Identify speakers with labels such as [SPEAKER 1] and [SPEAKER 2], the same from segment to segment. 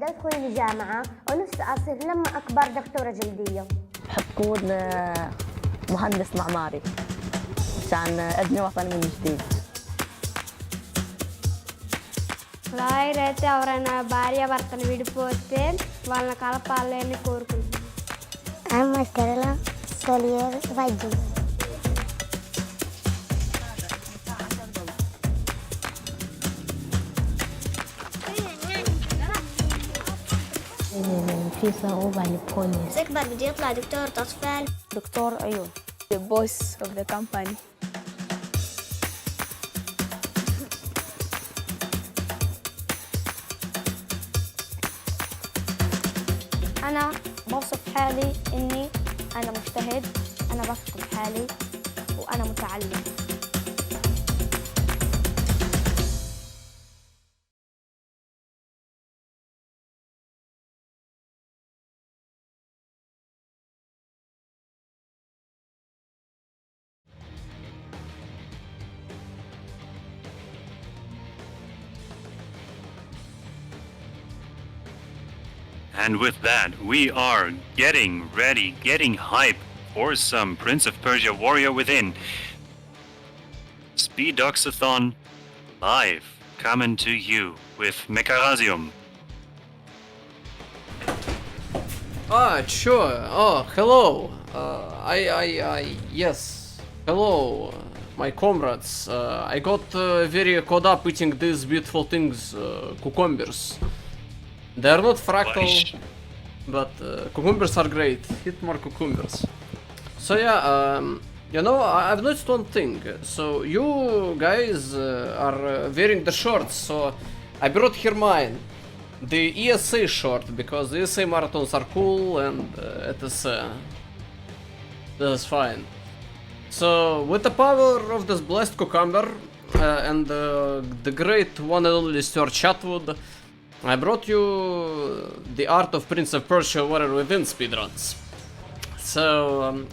[SPEAKER 1] بدي أدخل الجامعة ونفسي أصير لما أكبر دكتورة جلدية.
[SPEAKER 2] بحب أكون مهندس معماري عشان أبني وطني من جديد.
[SPEAKER 3] లాయరైతే ఎవరైనా భార్య భర్తను విడిపోతే వాళ్ళని కలపాలని కోరుకుంటున్నాను.
[SPEAKER 4] I'm a Kerala Solier Vajji.
[SPEAKER 5] في صعوبة للبوليس.
[SPEAKER 4] أكبر بدي يطلع دكتور أطفال.
[SPEAKER 2] دكتور عيون.
[SPEAKER 6] The boss of the company.
[SPEAKER 3] أنا بوصف حالي إني أنا مجتهد، أنا بثق بحالي وأنا متعلم.
[SPEAKER 7] And with that, we are getting ready, getting hype for some Prince of Persia Warrior Within. SpeedDocsAThon live, coming to you with Mekarazium.
[SPEAKER 8] Sure. Oh, hello. Yes. Hello, my comrades. I got very caught up eating these beautiful things, cucumbers. They are not fractal, but cucumbers are great. Eat more cucumbers. So yeah, you know, I've noticed one thing. So you guys are wearing the shorts, so I brought here mine. The ESA short, because the ESA marathons are cool and etc. This is fine. So with the power of this blessed cucumber and the great one and only Stuart Chatwood, I brought you the art of Prince of Persia Warrior Within speedruns. So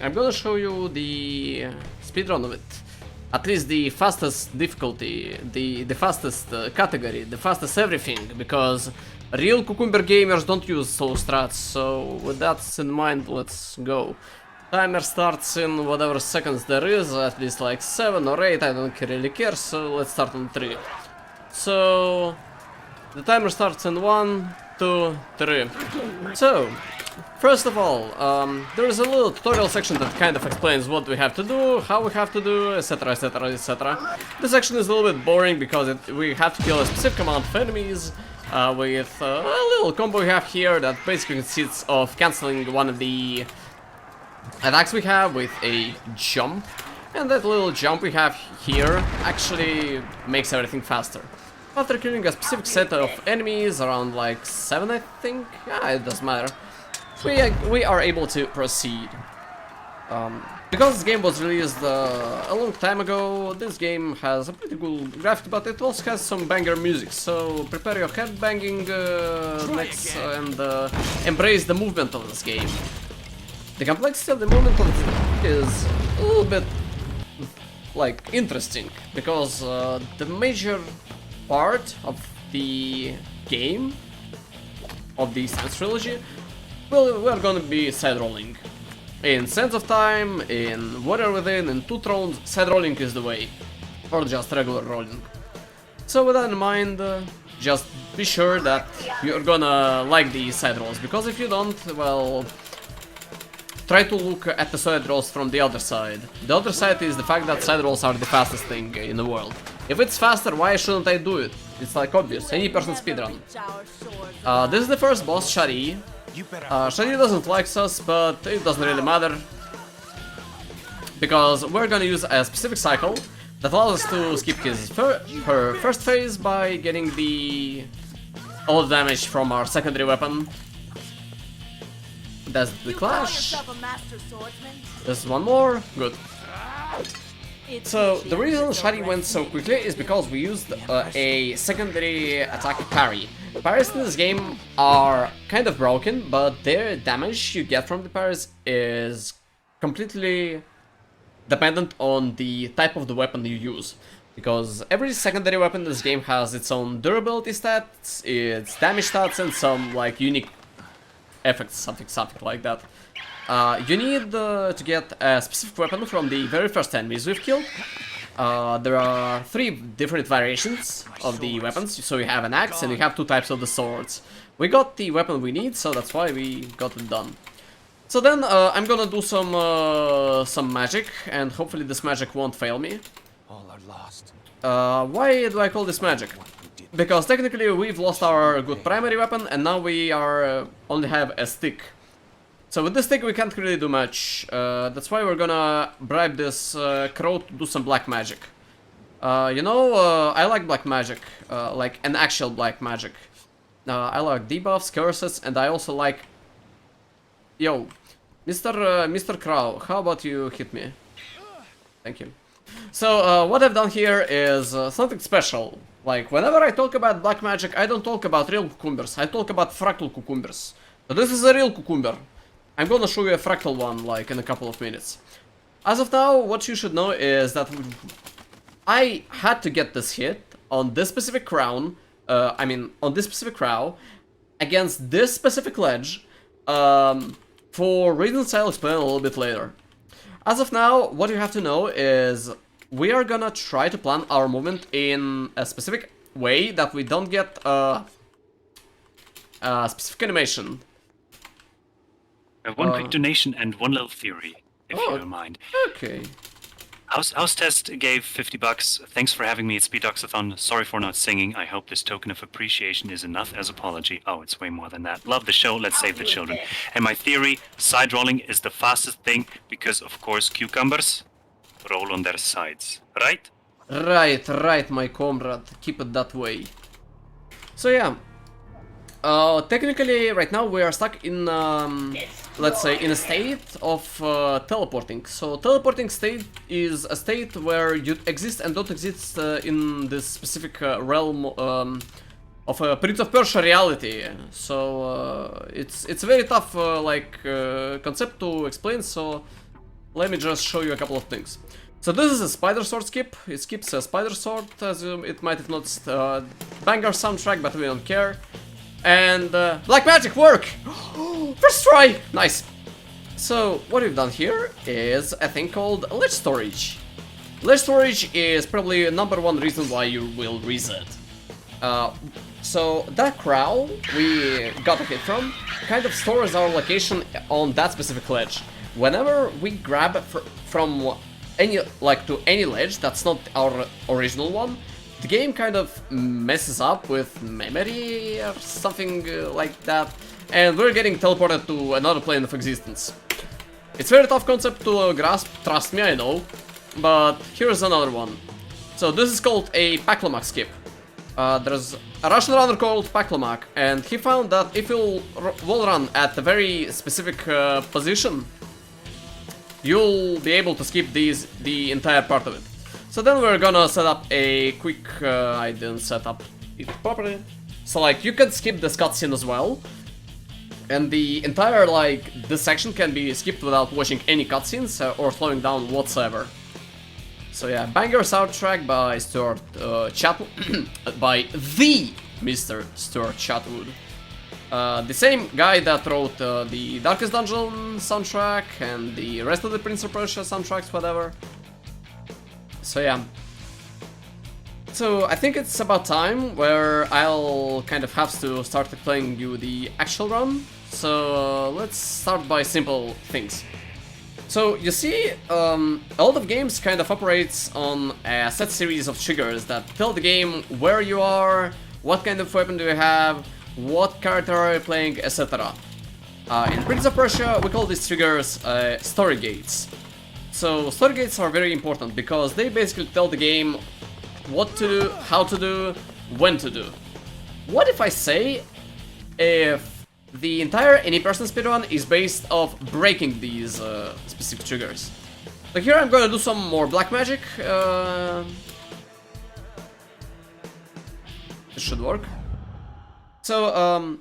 [SPEAKER 8] I'm gonna show you the speedrun of it. At least the fastest difficulty, the fastest category, the fastest everything, because real cucumber gamers don't use slow strats. So with that in mind, let's go. Timer starts in whatever seconds there is, at least like 7 or 8, I don't really care, so let's start on 3. So the timer starts in 1, 2, 3. So, first of all, there is a little tutorial section that kind of explains what we have to do, how we have to do, etc, etc, etc. This section is a little bit boring because we have to kill a specific amount of enemies with a little combo we have here that basically consists of cancelling one of the attacks we have with a jump. And that little jump we have here actually makes everything faster. After killing a specific set of enemies, around like 7 I think, it doesn't matter, we are able to proceed. Because this game was released a long time ago, this game has a pretty cool graphic, but it also has some banger music, so prepare your head banging necks and embrace the movement of this game. The complexity of the movement of it is a little bit like interesting, because the major part of the game, of the trilogy, we're gonna be side-rolling. In Sands of Time, in Warrior Within, in Two Thrones, side-rolling is the way, or just regular rolling. So with that in mind, just be sure that you're gonna like the side rolls, because if you don't, well, try to look at the side rolls from the other side. The other side is the fact that side rolls are the fastest thing in the world. If it's faster, why shouldn't I do it? It's like obvious, any person speedrun. This is the first boss, Shari. Shari doesn't like us, but it doesn't really matter, because we're gonna use a specific cycle that allows us to skip her first phase by getting all the damage from our secondary weapon. That's the clash. There's one more. Good. So the reason Shari went so quickly is because we used a secondary attack parry. Parries in this game are kind of broken, but their damage you get from the parries is completely dependent on the type of the weapon you use. Because every secondary weapon in this game has its own durability stats, its damage stats, and some like unique effects, something like that. You need to get a specific weapon from the very first enemies we've killed. There are 3 different variations of the weapons, so you have an axe and you have 2 types of the swords. We got the weapon we need, so that's why we got it done. So then I'm gonna do some magic, and hopefully this magic won't fail me.
[SPEAKER 9] All are lost.
[SPEAKER 8] Why do I call this magic? Because technically we've lost our good primary weapon, and now we are only have a stick. So with this stick we can't really do much. That's why we're gonna bribe this crow to do some black magic. You know, I like black magic, like an actual black magic. I like debuffs, curses, and I also like... Yo, Mr. Crow, how about you hit me? Thank you. So, what I've done here is something special. Like, whenever I talk about black magic, I don't talk about real cucumbers, I talk about fractal cucumbers. So this is a real cucumber. I'm gonna show you a fractal one, like, in a couple of minutes. As of now, what you should know is that I had to get this hit on this specific crown, on this specific crow, against this specific ledge, for reasons I'll explain a little bit later. As of now, what you have to know is we are gonna try to plan our movement in a specific way that we don't get a specific animation.
[SPEAKER 7] I have one quick donation and one little theory, if you don't mind.
[SPEAKER 8] Okay.
[SPEAKER 7] House Test gave $50. Thanks for having me at SpeedDocsAThon. Sorry for not singing. I hope this token of appreciation is enough as apology. Oh, it's way more than that. Love the show. Let's save the children. And my theory, side rolling is the fastest thing because, of course, cucumbers roll on their sides. Right?
[SPEAKER 8] Right, my comrade. Keep it that way. So yeah. Technically, right now we are stuck in, let's say, in a state of teleporting. So teleporting state is a state where you exist and don't exist in this specific realm of a Prince of Persia reality. So it's a very tough concept to explain. So let me just show you a couple of things. So this is a spider sword skip. It skips a spider sword, as it might have noticed. Banger soundtrack, but we don't care. And black magic work! First try! Nice! So what we've done here is a thing called ledge storage. Ledge storage is probably #1 reason why you will reset. So that crow we got a hit from kind of stores our location on that specific ledge. Whenever we grab from any ledge that's not our original one, the game kind of messes up with memory or something like that, and we're getting teleported to another plane of existence. It's a very tough concept to grasp, trust me, I know, but here's another one. So this is called a Paclomax Skip. There's a Russian runner called Paclomax, and he found that if you wall run at a very specific position, you'll be able to skip the entire part of it. So then we're gonna set up a quick, I didn't set up it properly. So like, you can skip this cutscene as well. And the entire, this section can be skipped without watching any cutscenes or slowing down whatsoever. So yeah, banger soundtrack by Stuart Chatwood, by the Mr. Stuart Chatwood. The same guy that wrote the Darkest Dungeon soundtrack and the rest of the Prince of Persia soundtracks, whatever. So yeah. So I think it's about time where I'll kind of have to start playing you the actual run. So let's start by simple things. So you see, a lot of games kind of operates on a set series of triggers that tell the game where you are, what kind of weapon do you have, what character are you playing, etc. In Prince of Persia, we call these triggers story gates. So story gates are very important because they basically tell the game what to do, how to do, when to do. What if I say if the entire any-person speedrun is based off breaking these specific triggers? So here I'm gonna do some more black magic. This should work. So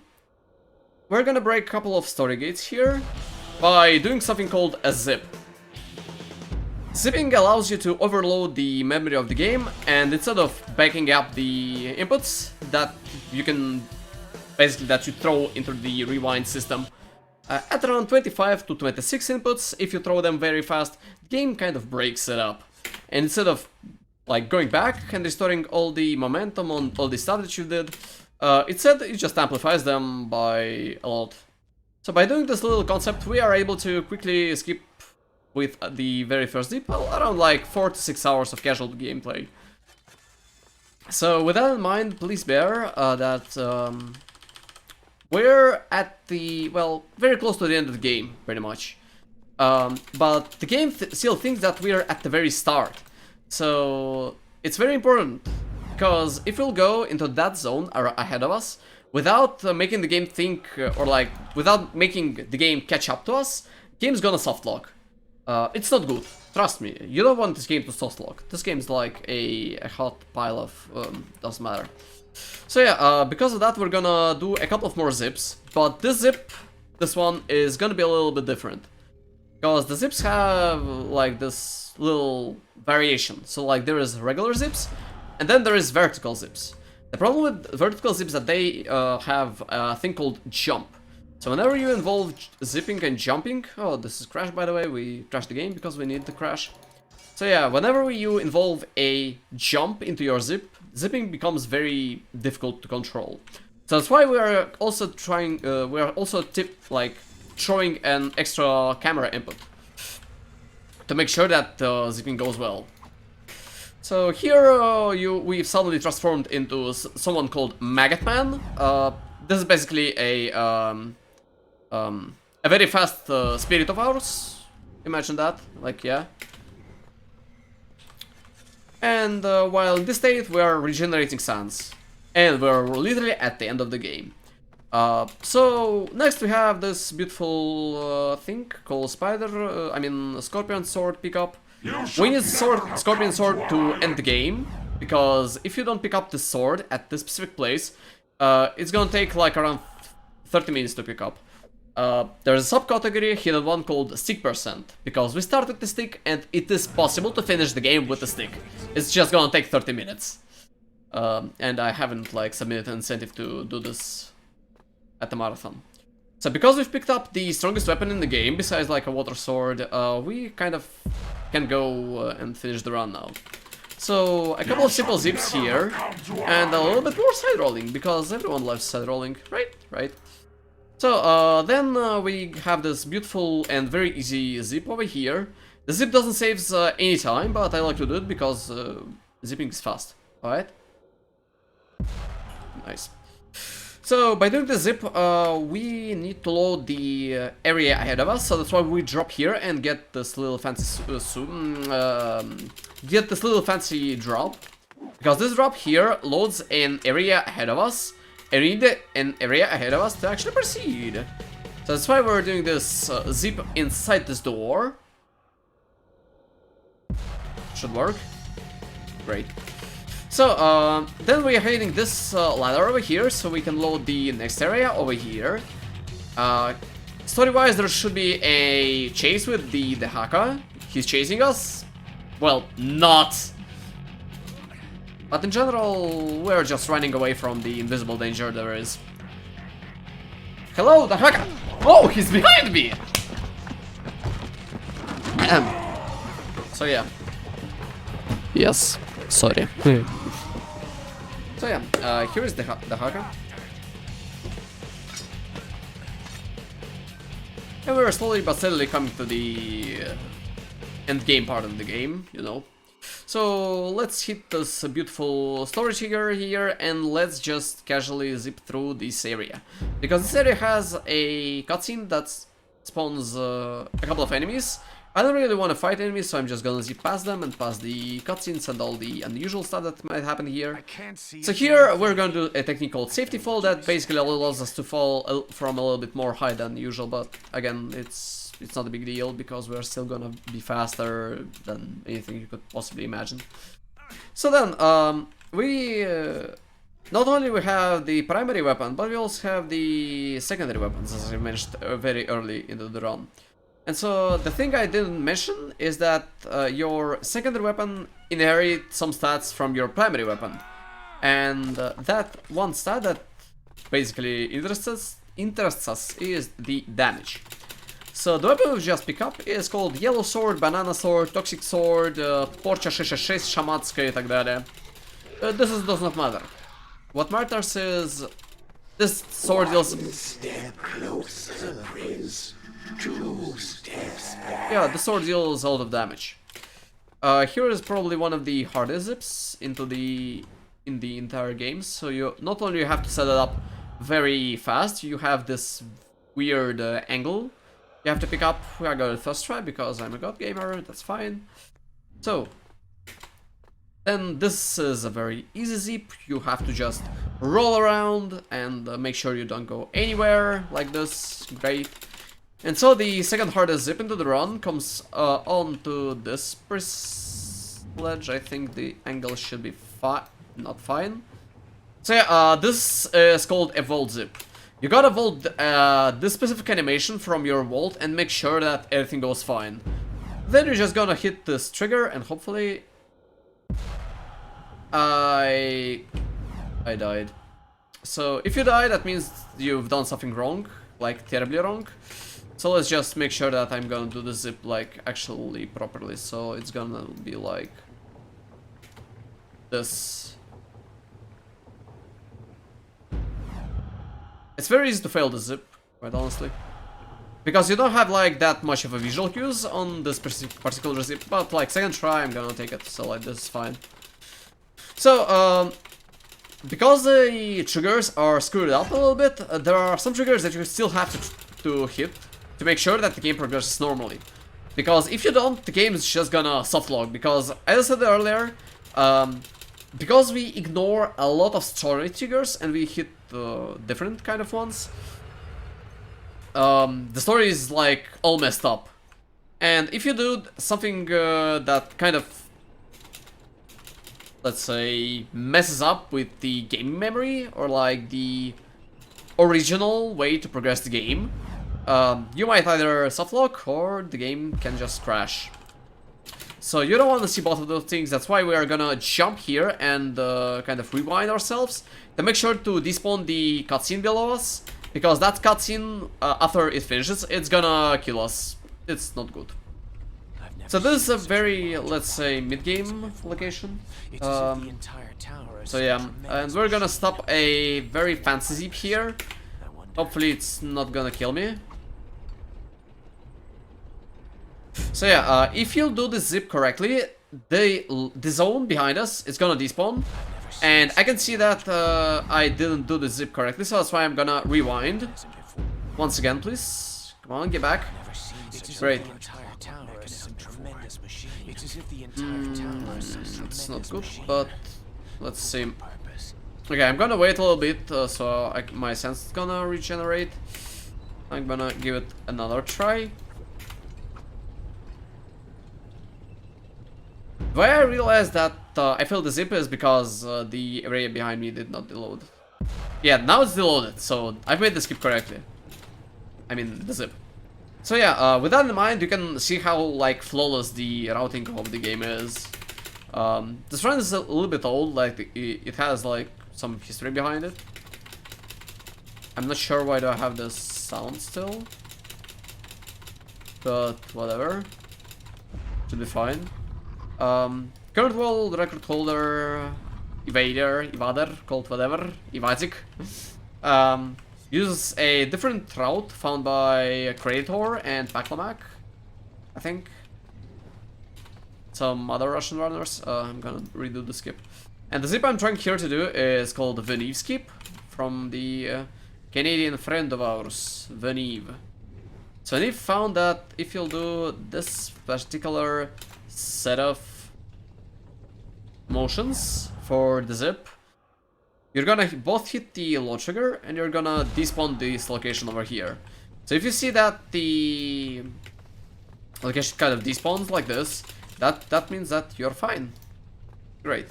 [SPEAKER 8] we're gonna break a couple of story gates here by doing something called a zip. Zipping allows you to overload the memory of the game, and instead of backing up the inputs that you can basically that you throw into the rewind system at around 25 to 26 inputs, if you throw them very fast, the game kind of breaks it up. And instead of like going back and restoring all the momentum on all the stuff that you did, instead it just amplifies them by a lot. So by doing this little concept, we are able to quickly skip with the very first zip, around like 4 to 6 hours of casual gameplay. So with that in mind, please bear that we're at the, well, very close to the end of the game, pretty much. But the game still thinks that we're at the very start. So it's very important, because if we'll go into that zone ahead of us, without making the game think, or like, without making the game catch up to us, game's gonna softlock. It's not good, trust me. You don't want this game to softlock. This game is like a hot pile of, doesn't matter. So yeah, because of that we're gonna do a couple of more zips, but this one is gonna be a little bit different. Because the zips have like this little variation. So like there is regular zips, and then there is vertical zips. The problem with vertical zips is that they have a thing called jump. So whenever you involve zipping and jumping, oh, this is crash by the way, we crashed the game because we need the crash. So yeah, whenever you involve a jump into your zip, zipping becomes very difficult to control. So that's why we are also trying, throwing an extra camera input to make sure that zipping goes well. So here we've suddenly transformed into someone called Maggot Man. This is basically a very fast spirit of ours. Imagine that, like, yeah. And while in this state we are regenerating sands, and we're literally at the end of the game. So next we have this beautiful thing called Scorpion Sword pickup. We need Scorpion Sword to end the game, because if you don't pick up the sword at this specific place, it's gonna take like around 30 minutes to pick up. There's a subcategory, hidden one, called Stick Percent, because we start with the stick and it is possible to finish the game with the stick. It's just gonna take 30 minutes. And I haven't like submitted an incentive to do this at the marathon. So because we've picked up the strongest weapon in the game, besides like a water sword, we kind of can go and finish the run now. So a couple of simple zips here, and a little bit more side rolling, because everyone loves side rolling, right? Right. So then we have this beautiful and very easy zip over here. The zip doesn't save any time, but I like to do it because zipping is fast. Alright? Nice. So by doing the zip, we need to load the area ahead of us, so that's why we drop here and get this little fancy drop. Because this drop here loads an area ahead of us, and we need an area ahead of us to actually proceed. So that's why we're doing this zip inside this door. Should work. Great. So, then we are hitting this ladder over here, so we can load the next area over here. Story-wise, there should be a chase with the Haka. He's chasing us. Well, not. But in general, we're just running away from the invisible danger there is. Hello, the Haka! Oh, he's behind me! So yeah. Yes, sorry. So yeah, here is the Haka. And we're slowly but steadily coming to the end game part of the game, you know. So let's hit this beautiful storage here and let's just casually zip through this area. Because this area has a cutscene that spawns a couple of enemies. I don't really want to fight enemies, so I'm just gonna zip past them and past the cutscenes and all the unusual stuff that might happen here. So here we're going to do a technique called safety fall that basically allows us to fall from a little bit more high than usual, but again, it's not a big deal because we're still gonna be faster than anything you could possibly imagine. So then, not only we have the primary weapon, but we also have the secondary weapons, as I mentioned very early into the run. And so the thing I didn't mention is that your secondary weapon inherits some stats from your primary weapon. And that one stat that basically interests us is the damage. So the weapon we just pick up is called Yellow Sword, Banana Sword, Toxic Sword, Porcia 666, Szamacka и так далее. Does not matter. What matters is this sword deals... Yeah, the sword deals a lot of damage. Here is probably one of the hardest zips in the entire game. So you not only have to set it up very fast, you have this weird angle you have to pick up. I got it first try because I'm a god gamer, that's fine. So then this is a very easy zip. You have to just roll around and make sure you don't go anywhere like this. Great. And so the second hardest zip into the run comes onto this ledge. I think the angle should be not fine. So yeah, this is called Evol Zip. You gotta vault this specific animation from your vault and make sure that everything goes fine. Then you're just gonna hit this trigger and hopefully... I died. So if you die, that means you've done something wrong, like terribly wrong. So let's just make sure that I'm gonna do the zip like actually properly. So it's gonna be like this. It's very easy to fail the zip, quite honestly, because you don't have like that much of a visual cues on this particular zip. But like second try, I'm gonna take it. So like this is fine. So because the triggers are screwed up a little bit, there are some triggers that you still have to hit to make sure that the game progresses normally. Because if you don't, the game is just gonna softlog. Because as I said earlier, because we ignore a lot of story triggers and we hit different kind of ones, the story is like all messed up. And if you do something that kind of, let's say, messes up with the game memory or like the original way to progress the game, you might either softlock or the game can just crash. So you don't want to see both of those things. That's why we are gonna jump here and kind of rewind ourselves to make sure to despawn the cutscene below us, because that cutscene, after it finishes, it's gonna kill us. It's not good. So this is a very, let's say, mid-game location. So yeah, and we're gonna stop a very fancy zip here. Hopefully it's not gonna kill me. So yeah, if you do this zip correctly, the zone behind us is gonna despawn. And I can see that I didn't do the zip correctly, so that's why I'm gonna rewind. Once again, please. Come on, get back. Great. It's not good, but let's see. Okay, I'm gonna wait a little bit so my sense is gonna regenerate. I'm gonna give it another try. Why I realized that I failed the zip is because the area behind me did not deload. Yeah, now it's deloaded, so I've made the skip correctly. I mean, the zip. So yeah, with that in mind, you can see how like flawless the routing of the game is. This run is a little bit old, like it has like some history behind it. I'm not sure why do I have this sound still, but whatever, should be fine. Current world record holder, Evader, called whatever, Evazik, uses a different route found by Creator and Paclomax, I think. Some other Russian runners. I'm gonna redo the skip. And the zip I'm trying here to do is called the Venive skip, from the Canadian friend of ours, Venive. So Venive found that if you'll do this particular set of motions for the zip, you're gonna both hit the low trigger and you're gonna despawn this location over here. So if you see that the location kind of despawns like this, that means that you're fine. Great.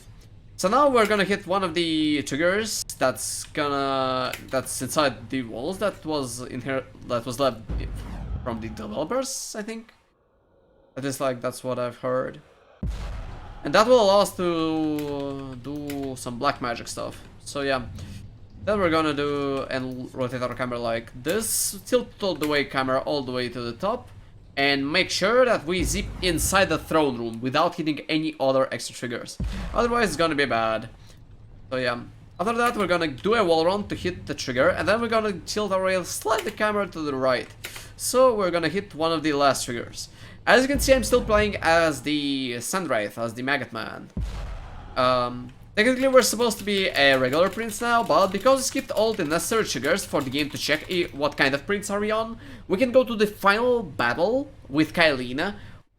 [SPEAKER 8] So now we're gonna hit one of the triggers that's inside the walls that was left from the developers, I think. At least, like, that's what I've heard. And that will allow us to do some black magic stuff. So yeah, then we're gonna do and rotate our camera like this, tilt the way camera all the way to the top, and make sure that we zip inside the throne room without hitting any other extra triggers. Otherwise, it's gonna be bad. So yeah. After that, we're gonna do a wall run to hit the trigger, and then we're gonna tilt our rail, slide the camera to the right. So we're gonna hit one of the last triggers. As you can see, I'm still playing as the Sandwraith, as the Maggot Man. Technically, we're supposed to be a regular prince now, but because we skipped all the necessary triggers for the game to check what kind of prince are we on, we can go to the final battle with Kaelina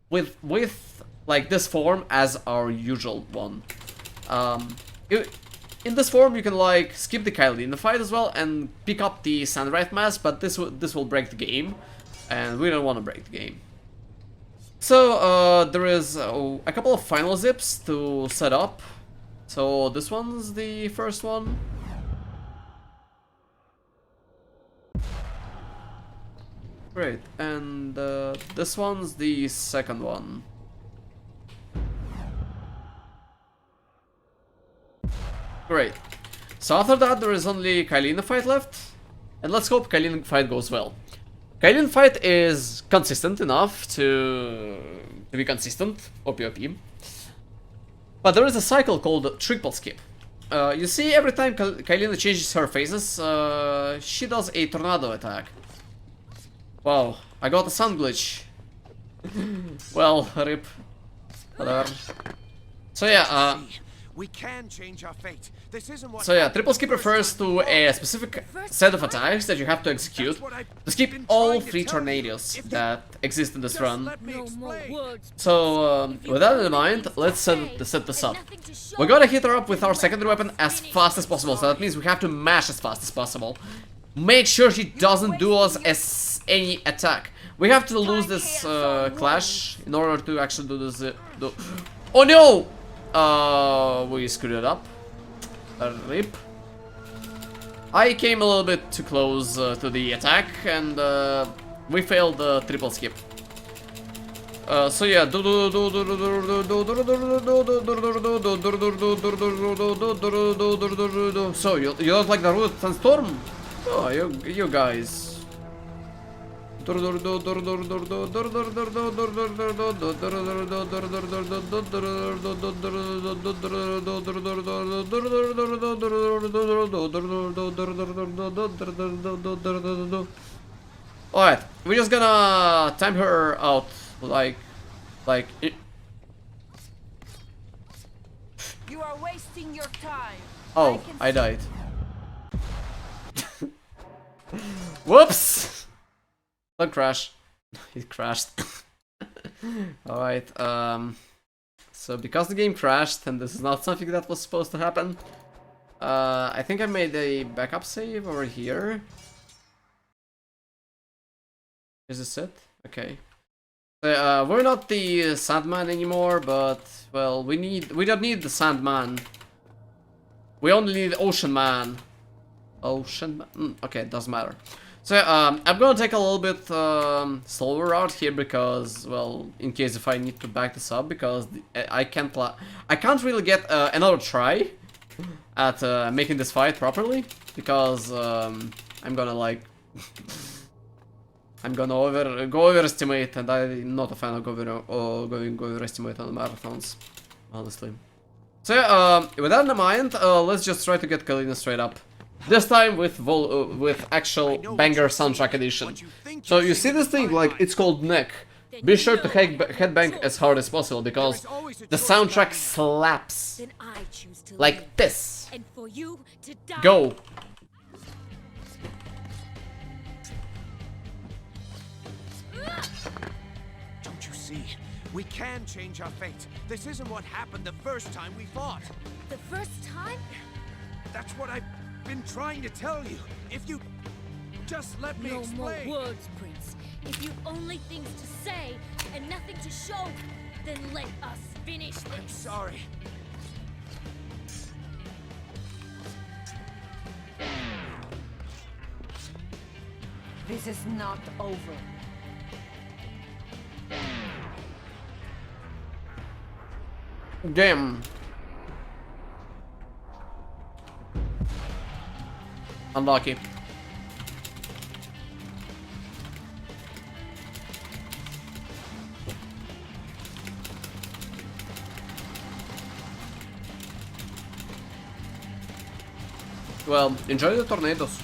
[SPEAKER 8] with like this form as our usual one. In this form, you can like skip the Kaelina fight as well and pick up the Sandwraith mask, but this will break the game, and we don't want to break the game. So there is a couple of final zips to set up. So this one's the first one. Great, and this one's the second one. Great. So after that, there is only Kaelina fight left, and let's hope Kaelina fight goes well. Kaelina fight is consistent enough to be consistent, OP. But there is a cycle called triple skip. You see, every time Kaelina changes her phases, she does a tornado attack. Wow, I got a sound glitch. Well, rip. Whatever. So yeah,
[SPEAKER 9] we can change our fate. This isn't what
[SPEAKER 8] triple skip refers to a specific set of attacks that you have to execute to skip all 3 tornadoes that exist in this run. So, with that in mind, let's set this up. We're gonna hit her up with our secondary weapon as fast as possible, so that means we have to mash as fast as possible. Make sure she doesn't do us any attack. We have to lose this clash in order to actually do this. Oh no! We screwed it up. Rip. I came a little bit too close to the attack, and we failed the triple skip. So yeah. So you don't like the root and storm? Oh, you guys. Alright, we're just gonna time her out like
[SPEAKER 10] You are wasting your time.
[SPEAKER 8] Oh, I died. Whoops! Don't crash. It crashed. Alright, so because the game crashed and this is not something that was supposed to happen, I think I made a backup save over here. Is this it? Okay. We're not the Sandman anymore, but well, we don't need the Sandman. We only need Ocean Man. Ocean Man? Okay, doesn't matter. So I'm gonna take a little bit slower route here because, well, in case if I need to back this up, because I can't really get another try at making this fight properly, because I'm gonna like I'm gonna overestimate, and I'm not a fan of going overestimate on marathons, honestly. So with that in mind, let's just try to get Kaelina straight up. This time with actual banger soundtrack edition. So you see this thing, like, it's called neck. Be sure to headbang as hard as possible, because the soundtrack slaps. Like this. Go.
[SPEAKER 9] Don't you see? We can change our fate. This isn't what happened the first time we fought.
[SPEAKER 10] The first time?
[SPEAKER 9] That's what I've been trying to tell you. If you just let me explain.
[SPEAKER 10] No more words, Prince. If you've only things to say and nothing to show, then let us finish this.
[SPEAKER 9] I'm sorry.
[SPEAKER 10] This is not over.
[SPEAKER 8] Damn. Unlucky. Well, enjoy the tornadoes.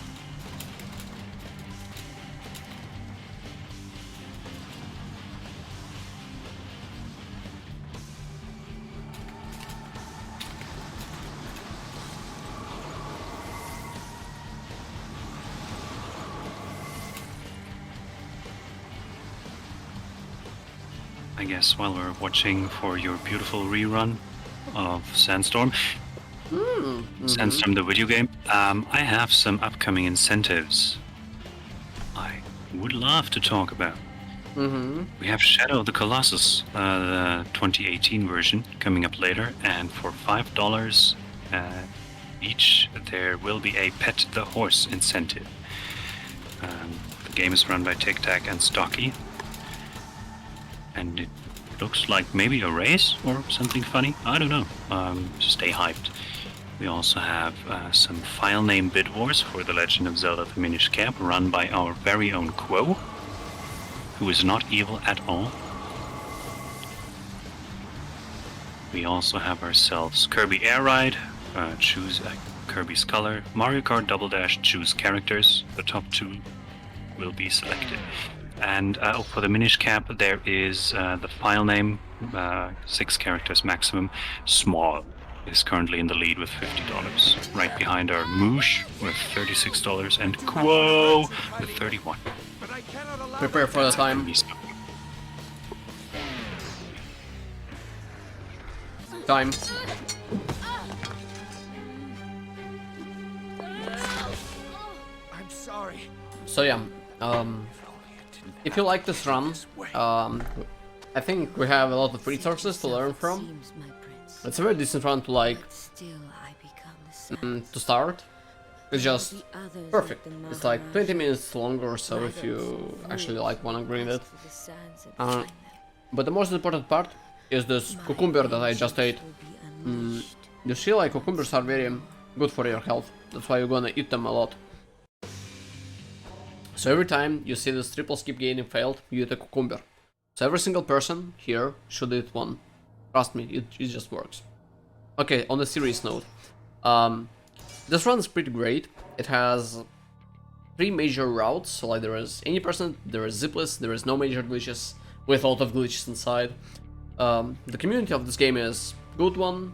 [SPEAKER 7] I guess while we're watching for your beautiful rerun of Sandstorm, Sandstorm the video game, I have some upcoming incentives I would love to talk about. We have Shadow of the Colossus, the 2018 version, coming up later, and for $5 each, there will be a Pet the Horse incentive. The game is run by Tic Tac and Stocky, and it looks like maybe a race or something funny. I don't know. Stay hyped. We also have some file name bid wars for The Legend of Zelda: The Minish Cap, run by our very own Quo, who is not evil at all. We also have ourselves Kirby Air Ride, choose Kirby's color, Mario Kart Double Dash, choose characters. The top 2 will be selected. And for the Minish Cap, there is the file name, 6 characters maximum. Small is currently in the lead with $50. Right behind are Moosh with $36 and Quo with $31.
[SPEAKER 8] Prepare for the time. Time.
[SPEAKER 9] I'm sorry.
[SPEAKER 8] So yeah, if you like this run, I think we have a lot of resources to learn from. It's a very decent run to like to start. It's just perfect. It's like 20 minutes longer or so if you actually like wanna grind it. But the most important part is this cucumber that I just ate. You see, like cucumbers are very good for your health. That's why you're gonna eat them a lot. So every time you see this triple skip gaining failed, you eat a cucumber. So every single person here should eat one. Trust me, it just works. Okay, on a serious note, this run is pretty great. It has 3 major routes, so like there is any person, there is zipless, there is no major glitches, with a lot of glitches inside. The community of this game is good one.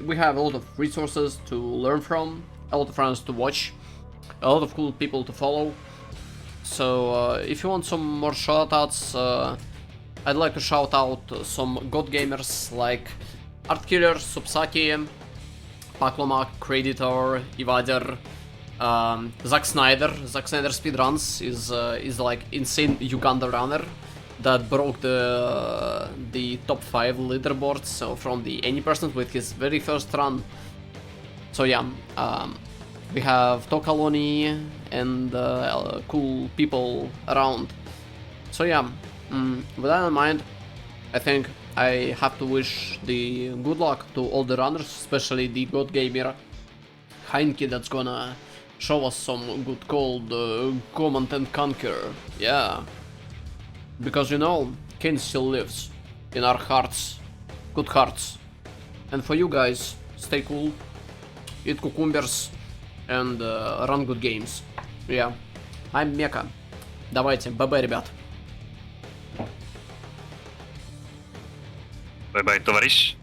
[SPEAKER 8] We have a lot of resources to learn from, a lot of runs to watch, a lot of cool people to follow. So if you want some more shoutouts, I'd like to shout out some god gamers like Artkiller, Subsaki, Paclomax, Creditor, Evader, Zack Snyder. Zack Snyder speedruns is like insane Uganda runner that broke the top 5 leaderboards, so from the any person with his very first run. So yeah, we have Tokaloni and cool people around. So yeah, with that in mind, I think I have to wish the good luck to all the runners, especially the god gamer Heinke that's gonna show us some good cold Command and Conquer. Yeah, because you know, Kane still lives in our hearts, good hearts. And for you guys, stay cool, eat cucumbers, and run good games. Yeah, I'm Meka. Давайте, бай-бай, ребят.
[SPEAKER 7] Bye-bye, товарищ.